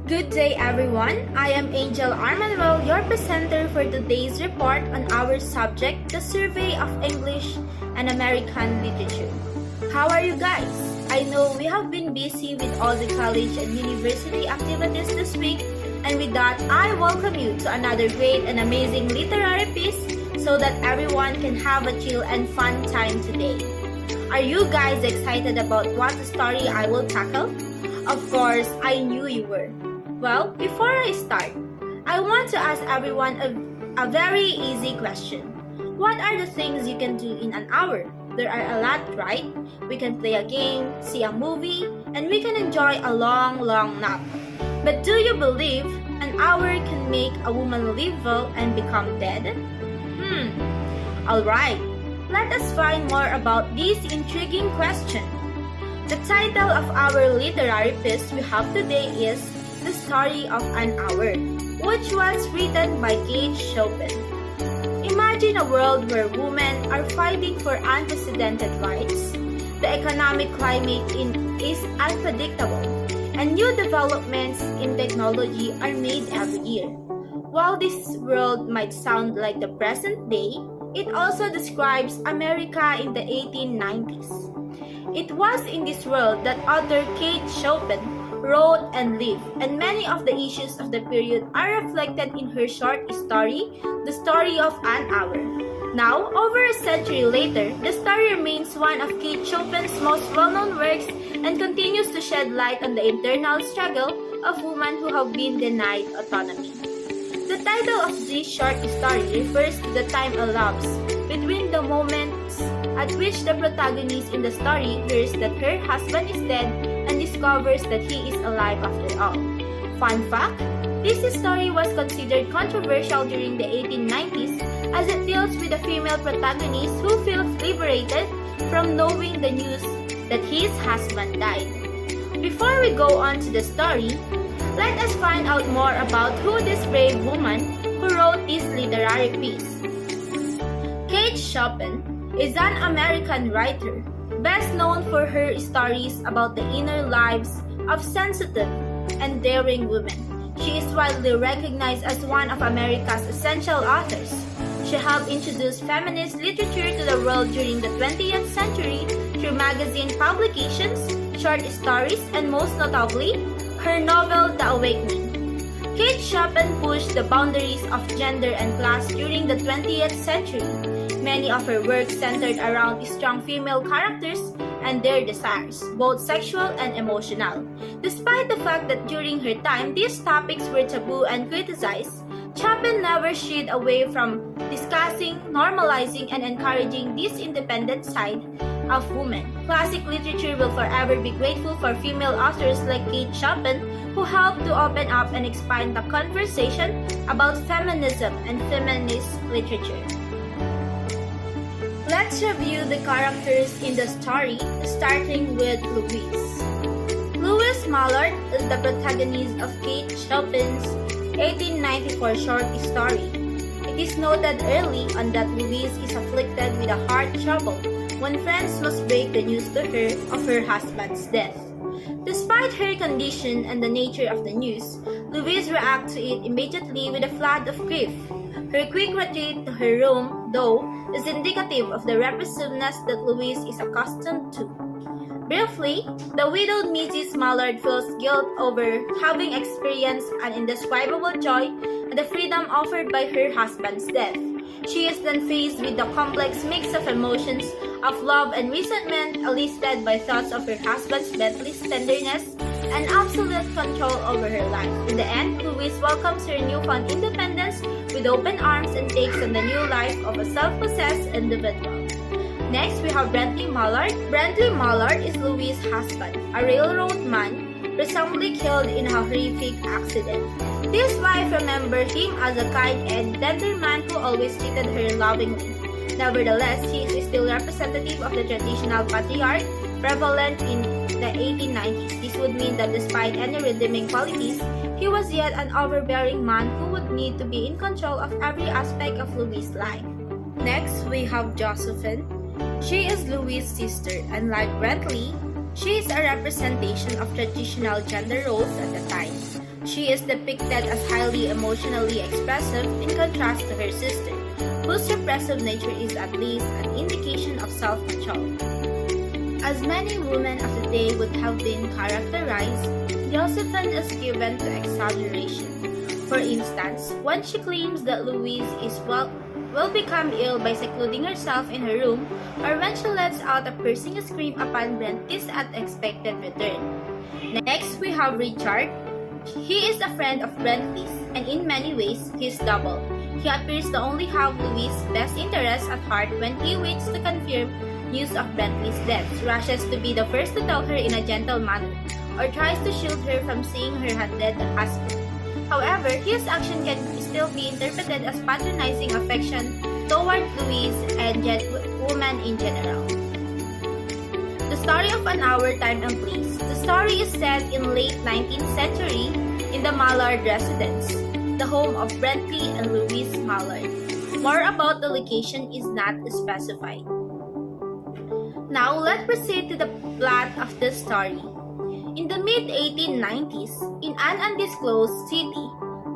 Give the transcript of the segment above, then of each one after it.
Good day everyone, I am Angel Manuel, your presenter for today's report on our subject, the Survey of English and American Literature. How are you guys? I know we have been busy with all the college and university activities this week, and with that, I welcome you to another great and amazing literary piece so that everyone can have a chill and fun time today. Are you guys excited about what story I will tackle? Of course, I knew you were. Well, before I start, I want to ask everyone a very easy question. What are the things you can do in an hour? There are a lot, right? We can play a game, see a movie, and we can enjoy a long nap. But do you believe an hour can make a woman live well and become dead? Alright, let us find more about this intriguing question. The title of our literary piece we have today is The Story of an Hour, which was written by Chopin. Imagine a world where women are fighting for unprecedented rights. The economic climate is unpredictable, and new developments in technology are made every year. While this world might sound like the present day, it also describes America in the 1890s. It was in this world that author Chopin wrote and lived, and many of the issues of the period are reflected in her short story, The Story of an Hour. Now, over a century later, the story remains one of Chopin's most well-known works and continues to shed light on the internal struggle of women who have been denied autonomy. The title of this short story refers to the time elapsed between the moments at which the protagonist in the story hears that her husband is dead and discovers that he is alive after all. Fun fact, this story was considered controversial during the 1890s as it deals with a female protagonist who feels liberated from knowing the news that his husband died. Before we go on to the story, let us find out more about who this brave woman who wrote this literary piece. Kate Chopin is an American writer, best known for her stories about the inner lives of sensitive and daring women. She is widely recognized as one of America's essential authors. She helped introduce feminist literature to the world during the 20th century through magazine publications, short stories, and most notably, her novel The Awakening. Kate Chopin pushed the boundaries of gender and class during the 20th century. Many of her works centered around strong female characters and their desires, both sexual and emotional. Despite the fact that during her time these topics were taboo and criticized, Chopin never shied away from discussing, normalizing, and encouraging this independent side of women. Classic literature will forever be grateful for female authors like Kate Chopin who helped to open up and expand the conversation about feminism and feminist literature. Let's review the characters in the story, starting with Louise. Louise Mallard is the protagonist of Kate Chopin's 1894 short story. It is noted early on that Louise is afflicted with a heart trouble when friends must break the news to her of her husband's death. Despite her condition and the nature of the news, Louise reacts to it immediately with a flood of grief. Her quick retreat to her room, though, is indicative of the repressiveness that Louise is accustomed to. Briefly, the widowed Mrs. Mallard feels guilt over having experienced an indescribable joy at the freedom offered by her husband's death. She is then faced with the complex mix of emotions of love and resentment elicited by thoughts of her husband's deathless tenderness and absolute control over her life. In the end, Louise welcomes her newfound independence with open arms and takes on the new life of a self-possessed individual. Next, we have Bentley Mallard. Bentley Mallard is Louise's husband, a railroad man presumably killed in a horrific accident. His wife remembered him as a kind and tender man who always treated her lovingly. Nevertheless, he is still representative of the traditional patriarch prevalent in the 1890s. This would mean that despite any redeeming qualities, he was yet an overbearing man who would need to be in control of every aspect of Louise's life. Next, we have Josephine. She is Louise's sister, and like Bentley, she is a representation of traditional gender roles at the time. She is depicted as highly emotionally expressive in contrast to her sister, whose repressive nature is at least an indication of self-control. As many women of the day would have been characterized, Josephine is given to exaggeration. For instance, when she claims that Louise will become ill by secluding herself in her room, or when she lets out a piercing scream upon Bentley's unexpected return. Next, we have Richard. He is a friend of Bentley's, and in many ways, his double. He appears to only have Louise's best interests at heart when he waits to confirm news of Bentley's death, rushes to be the first to tell her in a gentle manner, or tries to shield her from seeing her dead husband. However, his action can still be interpreted as patronizing affection toward Louise and women in general. The story of An Hour, Time and Place. The story is set in late 19th century in the Mallard residence, the home of Bentley and Louise Mallard. More about the location is not specified. Now, let's proceed to the plot of the story. In the mid-1890s, in an undisclosed city,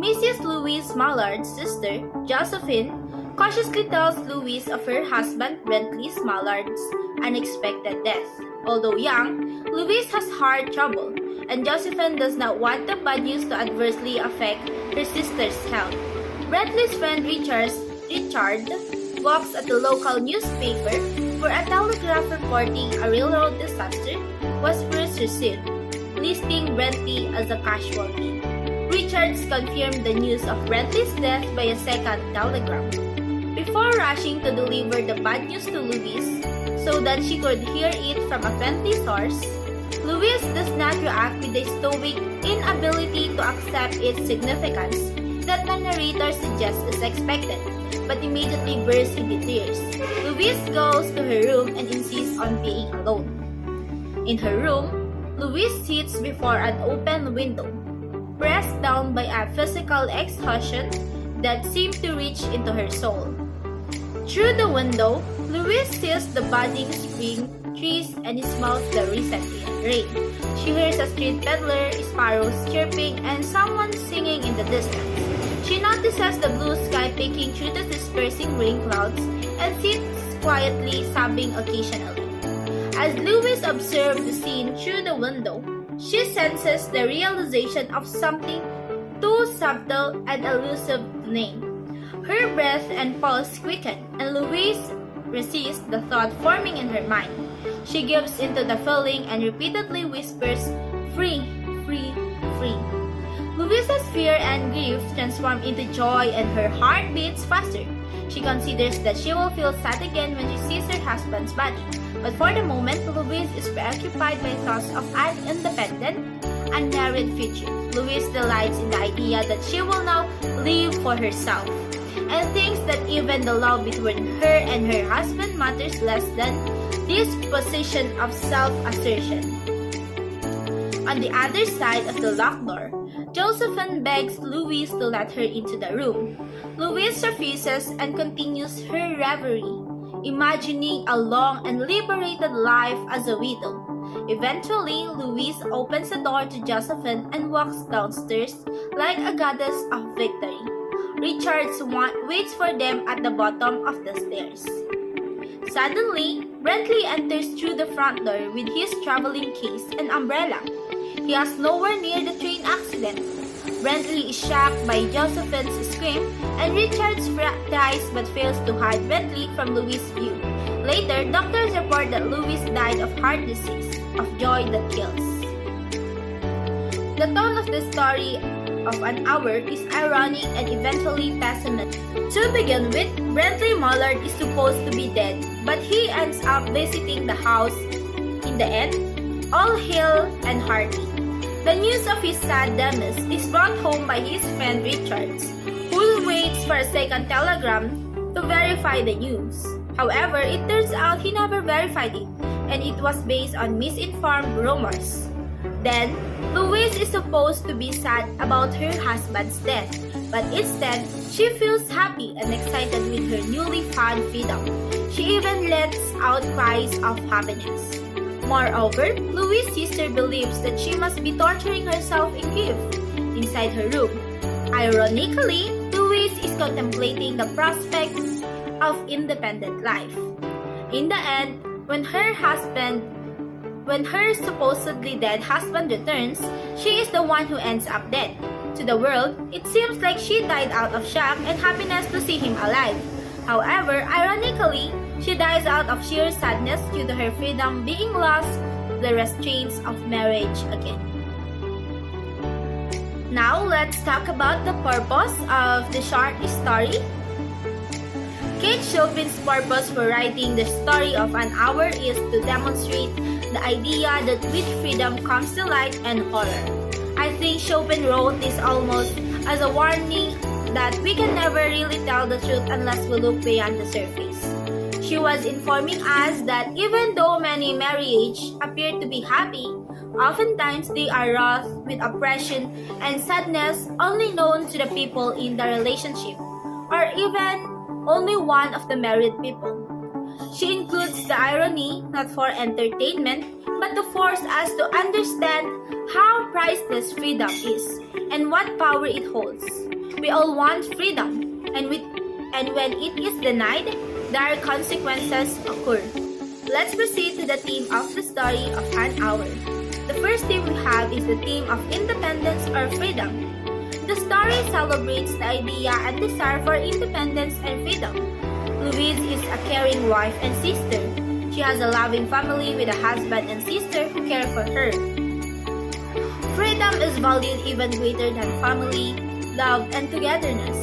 Mrs. Louise Mallard's sister, Josephine, cautiously tells Louise of her husband Bentley Mallard's unexpected death. Although young, Louise has heart trouble, and Josephine does not want the bad news to adversely affect her sister's health. Bentley's friend Richard walks at the local newspaper where a telegraph reporting a railroad disaster was first received, listing Bentley as a casualty. Richards confirmed the news of Bentley's death by a second telegram. Before rushing to deliver the bad news to Louise so that she could hear it from a friendly source, Louise does not react with the stoic inability to accept its significance that the narrator suggests is expected, but immediately bursts into tears. Louise goes to her room and insists on being alone. In her room, Louise sits before an open window, pressed down by a physical exhaustion that seemed to reach into her soul. Through the window, Louise sees the budding spring trees and smells the recent rain. She hears a street peddler, sparrows chirping, and someone singing in the distance. She notices the blue sky peeking through the dispersing rain clouds and sits quietly, sobbing occasionally. As Louise observes the scene through the window, she senses the realization of something too subtle and elusive to name. Her breath and pulse quicken, and Louise resists the thought forming in her mind. She gives into the feeling and repeatedly whispers, "Free, free, free." Louise's fear and grief transform into joy and her heart beats faster. She considers that she will feel sad again when she sees her husband's body. But for the moment, Louise is preoccupied by thoughts of an independent, unmarried future. Louise delights in the idea that she will now live for herself, and thinks that even the love between her and her husband matters less than this position of self-assertion. On the other side of the locked door, Josephine begs Louise to let her into the room. Louise refuses and continues her reverie, imagining a long and liberated life as a widow. Eventually, Louise opens the door to Josephine and walks downstairs like a goddess of victory. Richard waits for them at the bottom of the stairs. Suddenly, Bentley enters through the front door with his traveling case and umbrella. He is nowhere near the train accident. Bentley is shocked by Josephine's scream, and Richard tries but fails to hide Bentley from Louise's view. Later, doctors report that Louise died of heart disease, of joy that kills. The tone of the story of An Hour is ironic and eventually pessimistic. To begin with, Bentley Mallard is supposed to be dead, but he ends up visiting the house in the end, all hale and hearty. The news of his sad demise is brought home by his friend Richards, who waits for a second telegram to verify the news. However, it turns out he never verified it, and it was based on misinformed rumors. Then, Louise is supposed to be sad about her husband's death, but instead, she feels happy and excited with her newly found freedom. She even lets out cries of happiness. Moreover, Louise's sister believes that she must be torturing herself in grief. inside her room. Ironically, Louise is contemplating the prospect of independent life. In the end, when her supposedly dead husband returns, she is the one who ends up dead. To the world, it seems like she died out of shock and happiness to see him alive. However, ironically, she dies out of sheer sadness due to her freedom being lost to the restraints of marriage again. Now, let's talk about the purpose of the short story. Kate Chopin's purpose for writing the story of an hour is to demonstrate the idea that with freedom comes delight and horror. I think Chopin wrote this almost as a warning that we can never really tell the truth unless we look beyond the surface. She was informing us that even though many marriages appear to be happy, oftentimes they are wrought with oppression and sadness only known to the people in the relationship, or even only one of the married people. She includes the irony not for entertainment, but to force us to understand how priceless freedom is and what power it holds. We all want freedom, and when it is denied, dire consequences occur. Let's proceed to the theme of the story of an hour. The first theme we have is the theme of independence or freedom. The story celebrates the idea and desire for independence and freedom. Louise is a caring wife and sister. She has a loving family with a husband and sister who care for her. Freedom is valued even greater than family, love, and togetherness.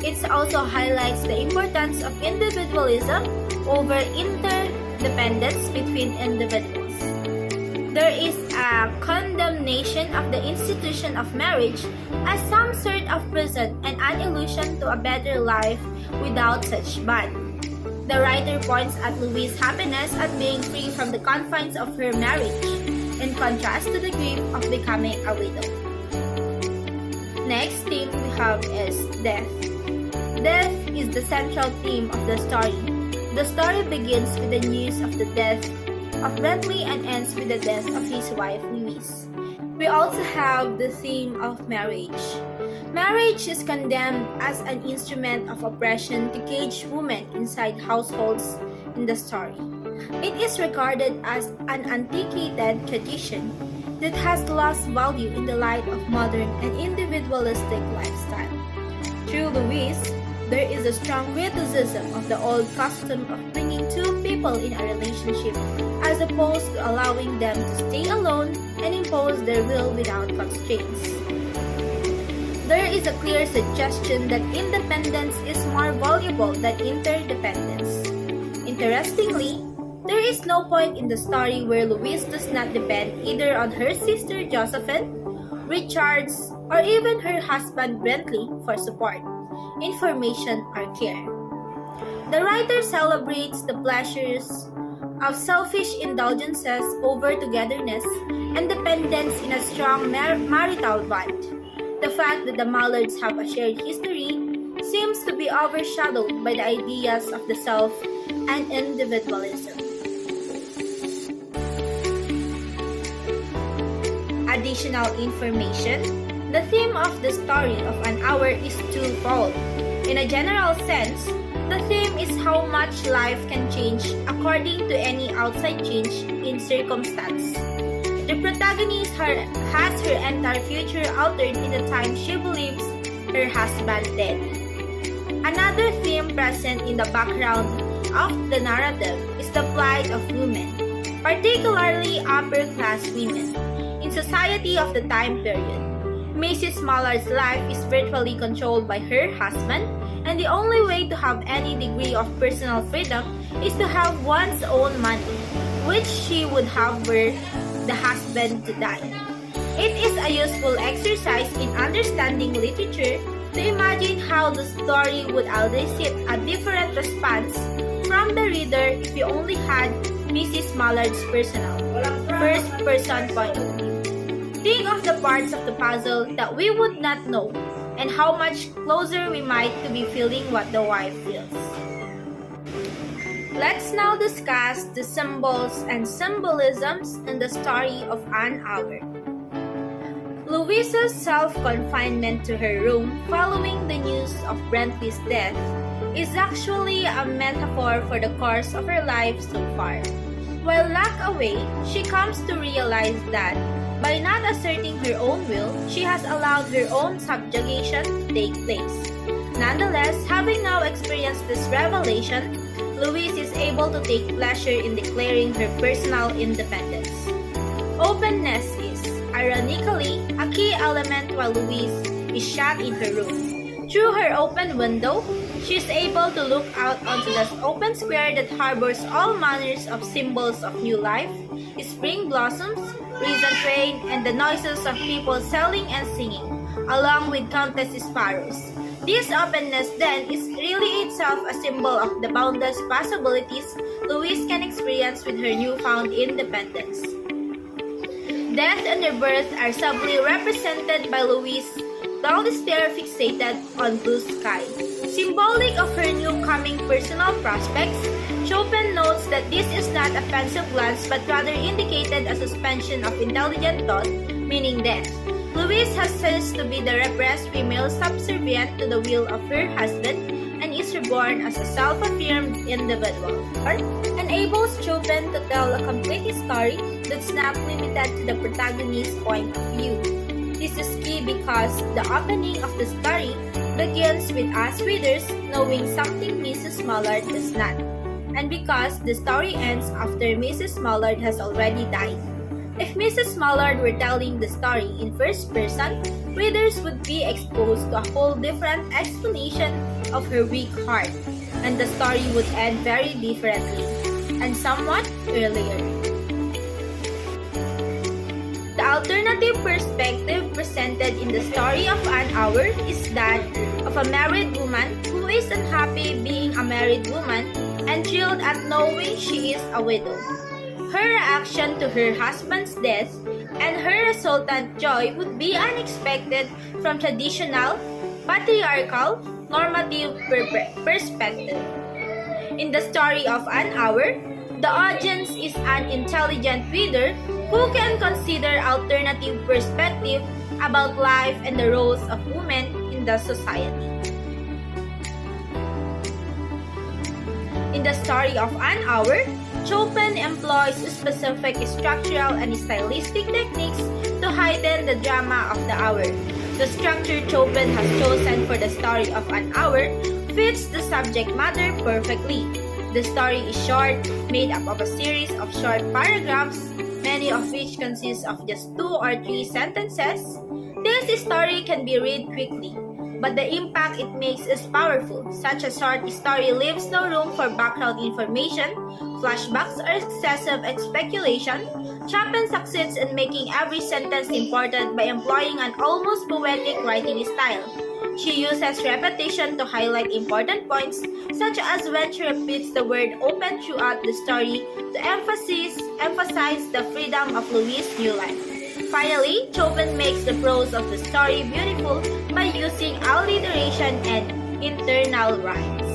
It also highlights the importance of individualism over interdependence between individuals. There is a condemnation of the institution of marriage as some sort of prison and an illusion to a better life without such bond. The writer points at Louise's happiness at being free from the confines of her marriage, in contrast to the grief of becoming a widow. Next theme we have is death. Death is the central theme of the story. The story begins with the news of the death of Bentley and ends with the death of his wife Louise. We also have the theme of marriage. Marriage is condemned as an instrument of oppression to cage women inside households in the story. It is regarded as an antiquated tradition that has lost value in the light of modern and individualistic lifestyle. Through Louise, there is a strong criticism of the old custom of bringing two people in a relationship as opposed to allowing them to stay alone and impose their will without constraints. There is a clear suggestion that independence is more valuable than interdependence. Interestingly, there is no point in the story where Louise does not depend either on her sister Josephine, Richards, or even her husband Bentley for support, information, or care. The writer celebrates the pleasures of selfish indulgences over togetherness and dependence in a strong marital bond. The fact that the Mallards have a shared history seems to be overshadowed by the ideas of the self and individualism. Additional information. The theme of the story of an hour is twofold. In a general sense, the theme is how much life can change according to any outside change in circumstance. The protagonist has her entire future altered in the time she believes her husband dead. Another theme present in the background of the narrative is the plight of women, particularly upper-class women, in society of the time period. Mrs. Mallard's life is virtually controlled by her husband, and the only way to have any degree of personal freedom is to have one's own money, which she would have were the husband to die. It is a useful exercise in understanding literature to imagine how the story would elicit a different response from the reader if you only had Mrs. Mallard's first-person point of view. Think of the parts of the puzzle that we would not know and how much closer we might to be feeling what the wife feels. Let's now discuss the symbols and symbolisms in the story of an hour. Louisa's self-confinement to her room following the news of Brentley's death is actually a metaphor for the course of her life so far. While locked away, she comes to realize that by not asserting her own will, she has allowed her own subjugation to take place. Nonetheless, having now experienced this revelation, Louise is able to take pleasure in declaring her personal independence. Openness is, ironically, a key element while Louise is shut in her room. Through her open window, she is able to look out onto the open square that harbors all manners of symbols of new life, spring blossoms, recent rain, and the noises of people selling and singing, along with countless sparrows. This openness then is really itself a symbol of the boundless possibilities Louise can experience with her newfound independence. Death and rebirth are subtly represented by Louise, dull despair fixated on blue sky. Symbolic of her new coming personal prospects, Chopin notes that this is not a pensive glance but rather indicated a suspension of intelligent thought, meaning death. Louise has ceased to be the repressed female subservient to the will of her husband and is reborn as a self-affirmed individual. Art enables Chopin to tell a complete story that's not limited to the protagonist's point of view. This is key because the opening of the story begins with us readers knowing something Mrs. Mallard does not, and because the story ends after Mrs. Mallard has already died. If Mrs. Mallard were telling the story in first person, readers would be exposed to a whole different explanation of her weak heart, and the story would end very differently, and somewhat earlier. The alternative perspective presented in the story of An Hour is that of a married woman who is unhappy being a married woman and thrilled at knowing she is a widow. Her reaction to her husband's death and her resultant joy would be unexpected from traditional, patriarchal, normative perspective. In the story of An Hour, the audience is an intelligent reader who can consider alternative perspective about life and the roles of women in the society. In the story of An Hour, Chopin employs specific structural and stylistic techniques to heighten the drama of the hour. The structure Chopin has chosen for the story of An Hour fits the subject matter perfectly. The story is short, made up of a series of short paragraphs, many of which consist of just 2 or 3 sentences. This story can be read quickly, but the impact it makes is powerful. Such a short story leaves no room for background information, flashbacks, or excessive speculation. Chopin succeeds in making every sentence important by employing an almost poetic writing style. She uses repetition to highlight important points, such as when she repeats the word open throughout the story to emphasize the freedom of Louise's new life. Finally, Chopin makes the prose of the story beautiful by using alliteration and internal rhymes.